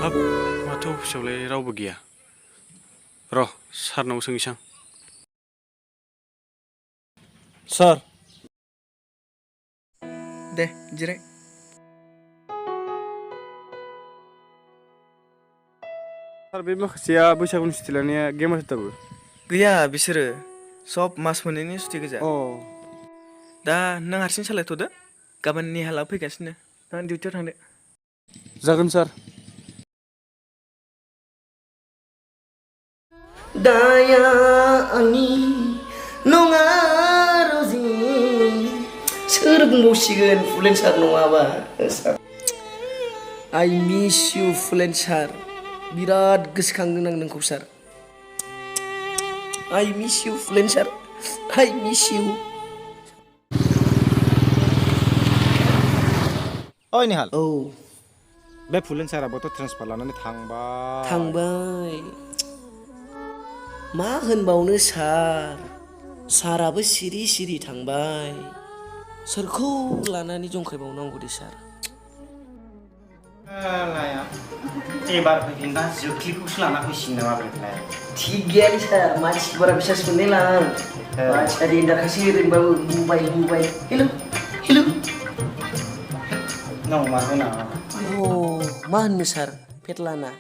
हाब माथो अफिसावलाय रावबो गैया र' सारनाव सोंसां सार दे जिराय सार बे माखासेया बैसागुनि सुथि लानाया गेम दाबो गैया बिसोरो सब मास मोननैनि सुथि गोजा अ दा नों हारसिं सालायथ'दो गाबोन निहाला फैगासिनो नों डिउटियाव थांदो जागोन सार दाया आंनि नङा रजि सोर बुंबावसिगोन फुलेन सार नङाबा आइ मिस इउ फुलेन सार बिराद गोसोखांदों आं नोंखौ सार आइ मिस इउ फुलेन सार आइ मिस इउ ओइ निहाल औ बे फुलेन साराबोथ' ट्रेन्सफार लानानै थांबाय मा होनबावनो साराबो सिरि सिरि थांबाय सोरखौ लानानै जंखायबावनांगौ दे सार एबार फैफिनबा जोख्लिखौसो लाना फैसिगोन नामा बेलाय थिग गैयालै सार मानसिखौ बारा बिसास मोननाय लां मानसिया देन्दारखासो ओरैनोबाबो बुबाय हेलौ नंमारगौ नामा मा होननो सार फेटलाना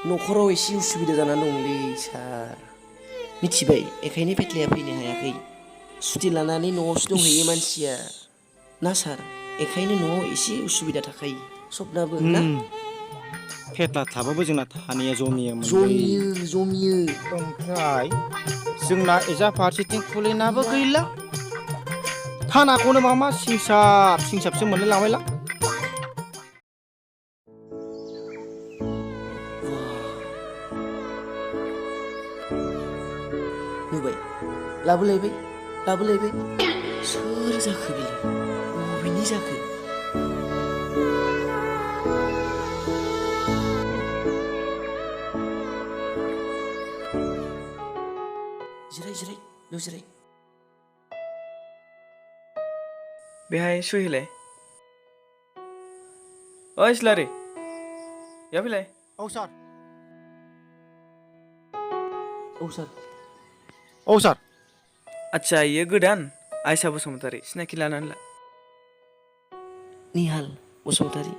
न'खराव एसे उसुबिदा जानानै दंलै सार मिथिबाय बेखायनो फेटलाया फैनो हायाखै सुटि लानानै न'आवसो दंहैयो मानसिया ना सार बेखायनो न'आव एसे उसुबिदा थाखायो सबनाबो ना फेटला थाबाबो जोंना थानाया जमियो ओमफ्राय जोंना एजा फारसेथिं फुलेनाबो गैला थानाखौनो मा सिंसाबसो मोनलाय लांबायला नुबाय लाबोलायबाय सोर जाखो बेलाय बबेनि जाखो जिराय बेहाय सुहैलाय ओइ सिलारि या फैलाय औ सार आदसा इयो गोदान आयसा बसुमतारी सिनाखि लानानै ला निहाल बसुमतारी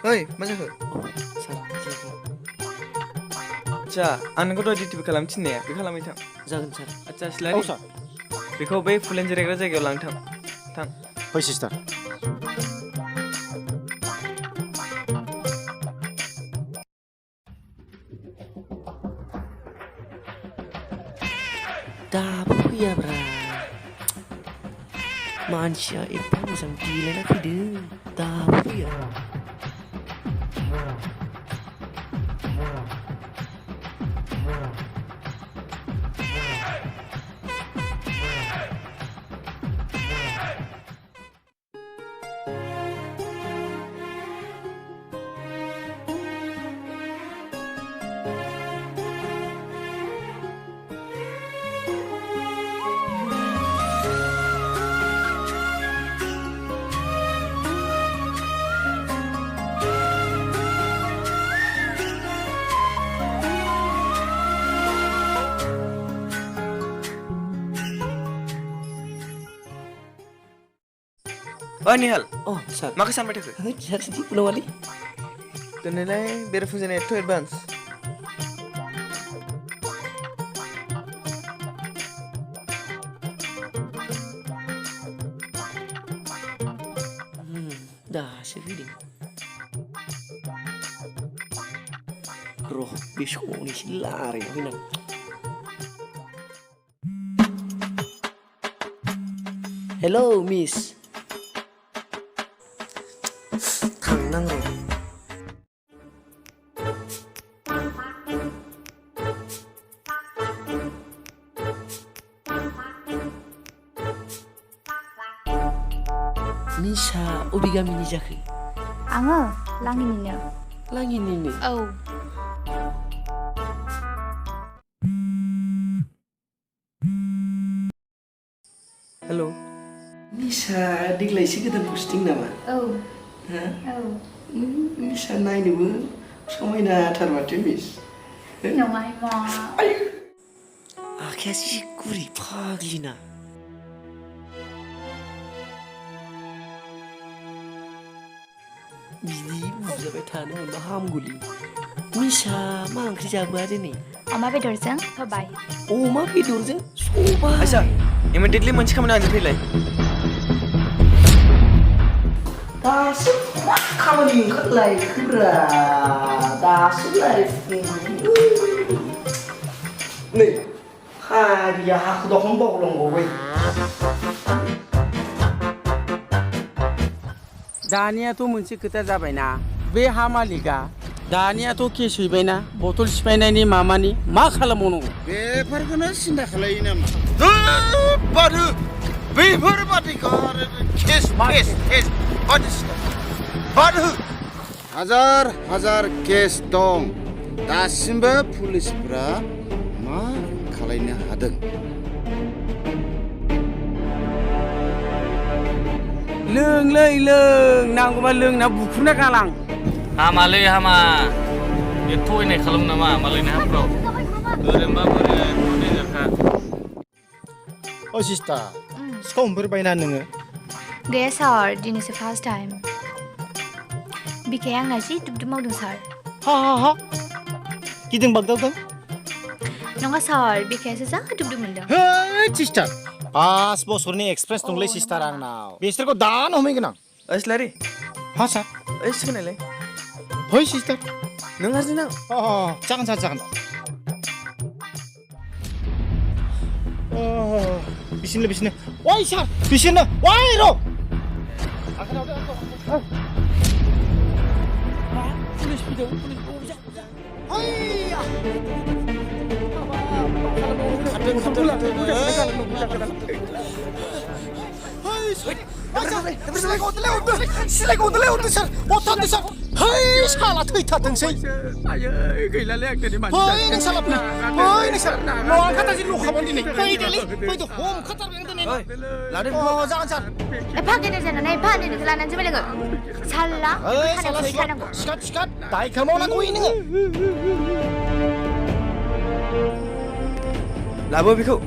ओइ मा जाखो आदसा आं नोंखौ दहाय डिउटिबो खालामनो थिननाया बे खालामबाय थां जागोन सार आदसा सिलारि बेखौ बै फुलेन जिरायग्रा जायगायाव लांनो थां फै सिस्टार दाबो फैयाब्रा मानसिया एफा मोजां देलायना फैदों दाबो फैया ओइ निहाल सार माखौ सानबाय थाखो सार जेबो नङालै दिनैलाय बेरायफुंजानाय एथ' एडभान्स दासो फैदों र' बे समावनो एसे लारायना फैनां हेलौ मिस थांनांगौ मिसा अबे गामिनि जाखो? आङो लाङिनिनो। लाङिनिनो? औ। हेल'। मिसा देग्लायसो गोदान पस्टिं नामा? औ। हा? औ। मिसा नायनोबो समायनाथार माथो मिस। नङाहाय मा। आखाया जि गुरै फाग्लिना। बिदि बुजाबाय थानो मोनबा हामगौलै। मिसा मा ओंख्रि जाबोआ दिनै? अमा बेदरजों सबाय। अमा बेदरजों सबाय? आइसा इमिडियेटलि मोनसे खामानि आंजों फैलाय। दासो मा खामानि ओंखारलायखोब्रा दासो रायज्लायफुंबाय नै फारिया हाखु दाखुनो बावलांबावबाय। दानियाथ' मोनसे खोथा जाबायना बे हा मालिकआ दानियाथ' केस हैबायना बथल सिफायनायनि मामानि मा खालामबावनांगौ बेफोरखौनो सिन्था खालायो नामा बादो बेफोर बादिखौ आरो केस बादो हाजार हाजार केस दं दासिमबो पुलिसफोरा मा खालायनो हादों लोंलै लों नांगौबा लोंना बुख्रुना गालां हामालै हामा बे थगायनाय खालामो नामा मालायनि हाफ्राव ओरैनोबा बोरै देन्जारखा अ सिस्टार सिखाव हमफेरबायना नोङो गैया सार दिनैसो फार्स्ट टाइम बिखाया आंना जि दुब मावदों सार हा गिदिं बागदावदों नङा सार बिखायासो जा दुब मोनदों है सिस्टार 5 बोसोरनि एक्सपिरियेन्स दंलै सिस्टार आंनाव बिसोरखौ दानो हमैगोन आं ओइ सिलारि हा सार ओइ सिखोनायलाय फै सिस्टार नों हारसिं नां जागोन सार जागोन बिसिनो ओइ सार बिसिनो ओइ र' पुलिस फैदों पुलिस सिलाइखौ हरदोलै सार अरथारदो सार है साला थैथारथोंसै आयै गैलालै आं दिनै मानसि फै नों साला फै नों सार न'आ खाथाजि ल'खामोन दिनै फैदोलै फैदो हमखाथारबाय आं दिनै लादो जागोन सार एफा गेदेर जानानै एफा उन्दैनिखौ लानानैसो बेलेगो साल्ला खानायाव सैथारनांगौ सिखात दायखौ मावनांगौ नोङो लाबो बेखौ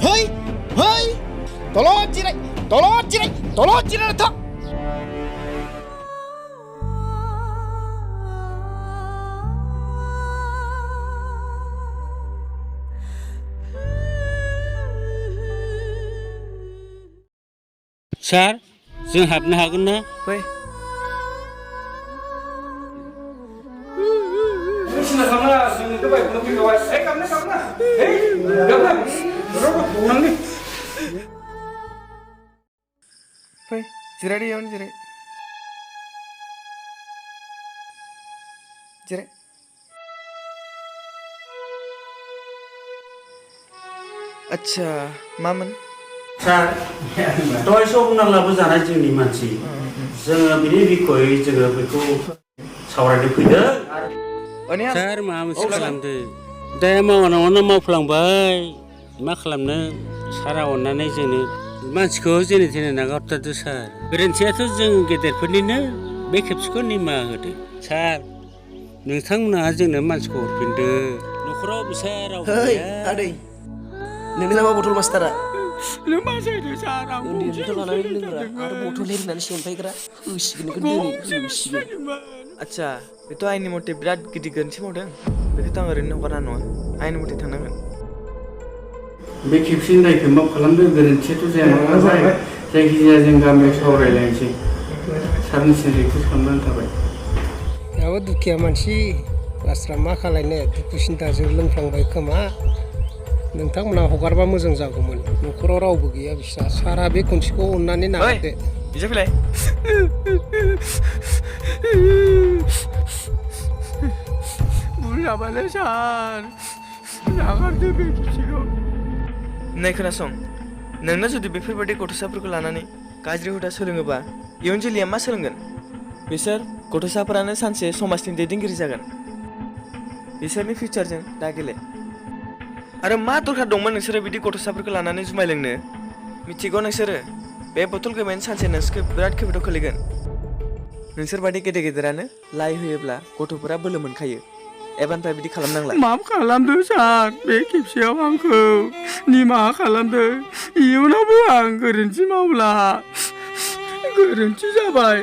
है दलद जिराय था सार जों हाबनो हागोन ना फै फै जिरायदो इयावनो जिराय आच्छा मामोन सार दहायसो बुंना लाबोजानाय जोंनि मानसि जोङो बिनि बिखयै जोङो बेखौ सावरायनो फैदों सार माबा मोनसे खालामदो दा मावना मावफ्लांबाय मा खालामनो सारा अननानै जोंनो मानसिखौ जेने थेने नागारथारदो सार गोरोन्थियाथ' जों गेदेरफोरनिनो बे खेबसेखौ निमाहा होदो सार नोंथांमोनहा जोंनो मानसिखौ हरफिनदो न'खराव बिसा रावबो गैया आदै नोंनि नामा बथल मास्टारा नों मा जाहैदों सार आं उन्दैनिफ्राय लानानै लोंग्रा आरो बथल एरनानै सेमफायग्रा होसिगोन नोंखौ दिनै होसिगोन आच्छा बेथ' आंनि मथे बिराद गिदिर गोरोन्थि मावदों बेखौथ' आं ओरैनो हगारना नङा आंनि मथे थांनांगोन बे खेबसेनि दायखौ मा खालामदों गोरोन्थियाथ' जाया नङा जायखिजाया जों गामियाव सावरायलायनोसै सारनिसिम रिकुवेस्ट खालामनानै थाबाय दाबो दुखिया मानसि मानसिफ्रा मा खालायनो दुखु सिन्थाजों लोंफ्लांबाय खोमा नोंथांमोना हगारबा मोजां जागौमोन न'खराव रावबो गैया बिस्रा सारा बे खनसेखौ अननानै नागारदो बिजों फैलाय बुजाबालै सार नागारदो बे खेबसेखौ नै खोनासं नोंनो जुदि बेफोरबायदि गथ'साफोरखौ लानानै गाज्रि हुदा सोलोङोबा इयुन जोलैया मा सोलोंगोन? बिसोर गथ'साफोरानो सानसे समाजनि दैदेनगिरि जागोन। बिसोरनि फिउचारजों दा गेले। आरो मा दरखार दंमोन नोंसोरो बिदि गथ'साफोरखौ लानानै जुमाय लोंनो? मिथिगौ नोंसोरो बे बथल गोमायानो सानसे नोंसोरखौ बिराद खैफोदाव खोलैगोन। नोंसोर बायदि गेदेर गेदेरानो लाइ होयोब्ला गथ'फोरा बोलो मोनखायो। एबारनिफ्राय बिदि खालामनांला। माफ खालामदो सार, बे खेबसेयाव आंखौ निमाहा खालामदो। इयुनावबो आं गोरोन्थि मावला। गोरोन्थि जाबाय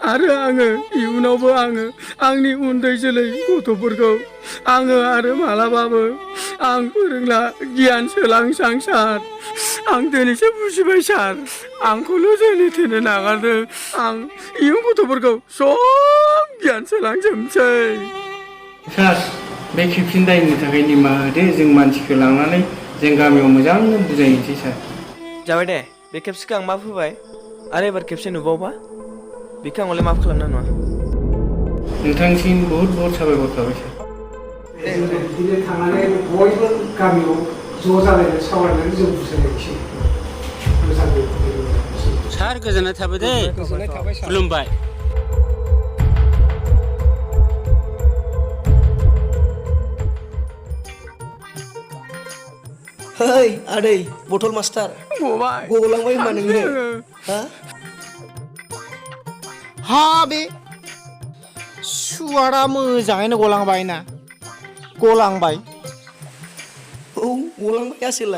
आरो इयुनावबो आंनि उन्दै जोलै गथ'फोरखौ आरो मालाबाबो फोरोंला, गियान सोलांसां सार। आं दिनैसो बुजिबाय सार, आंखौल' जेने थेने नागारदो। इयुन गथ'फोरखौ सब गियान सोलांजोबनोसै। सार, बे खेबसेनि दायनि थाखाय निमाहा होदो। जों मानसिखौ लांनानै जों गामियाव मोजांनो बुजायनोसै सार। जाबाय दे, बे खेबसेखौ आं माफ होबाय। आरो एबार खेबसे नुबावबा बेखौ आं हले माफ खालामना नङा। नोंथांसिम बहुत बहुत साबायखर थाबाय सार। बिदिनो थांनानै बयबो गामियाव ज' जालायनानै सावरायनानै जों बुजायनोसै। मोजाङै सार गोजोननाय थाबाय दे। खुलुमबाय। है आदै बथल मास्टार गलांबाय होनबा नोङो हा बे सुवारा मोजाङैनो गलांबाय ना? गलांबाय। औ गलांबाय आसोला।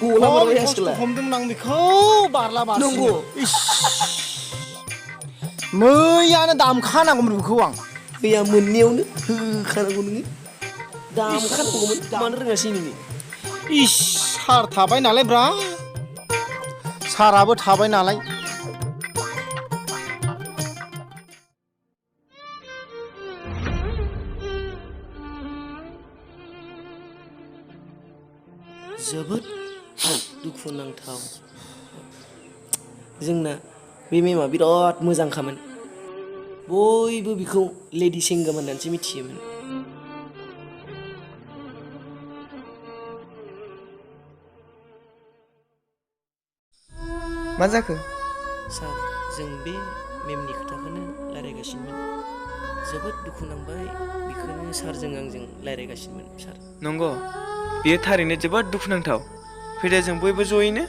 गलांबाय आसोला। हमदोंमोन आं बेखौ बारला बारसिनो। नंगौ। मैयानो दामखानांगौमोन बेखौ आं। मैया मोननैयावनो होखानांगौ नोङो। दामखानांगौमोन, मानो रोङासै नोङो? सार थाबाय नालाय ब्रा, साराबो थाबाय नालाय। जोबोद दुखुनांथाव। जोंना बे मेमा बिराद मोजांखामोन। बयबो बिखौ लेडि सिंगाम होननानैसो मिथियोमोन। मा जाखो? सार, जों बे मेमनि खोथाखौनो रायज्लायगासिनोमोन। जोबोद दुखु नांबाय, बेखौनो सारजों आंजों रायज्लायगासिनोमोन सार। नंगौ, बेयो थारैनो जोबोद दुखुनांथाव। फैदो जों बयबो ज'यैनो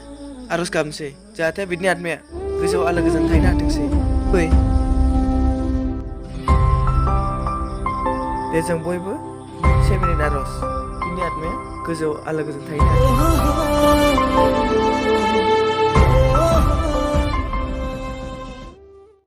आर'ज गाबनोसै जाहाथे बिनि आत्माया गोजौआव आलो गोजोन थाहैनो हाथोंसै। फै दे जों बयबो 7 मिनिट आर'ज, बिनि आत्माया गोजौआव आलो गोजोन थाहैनो हाथों।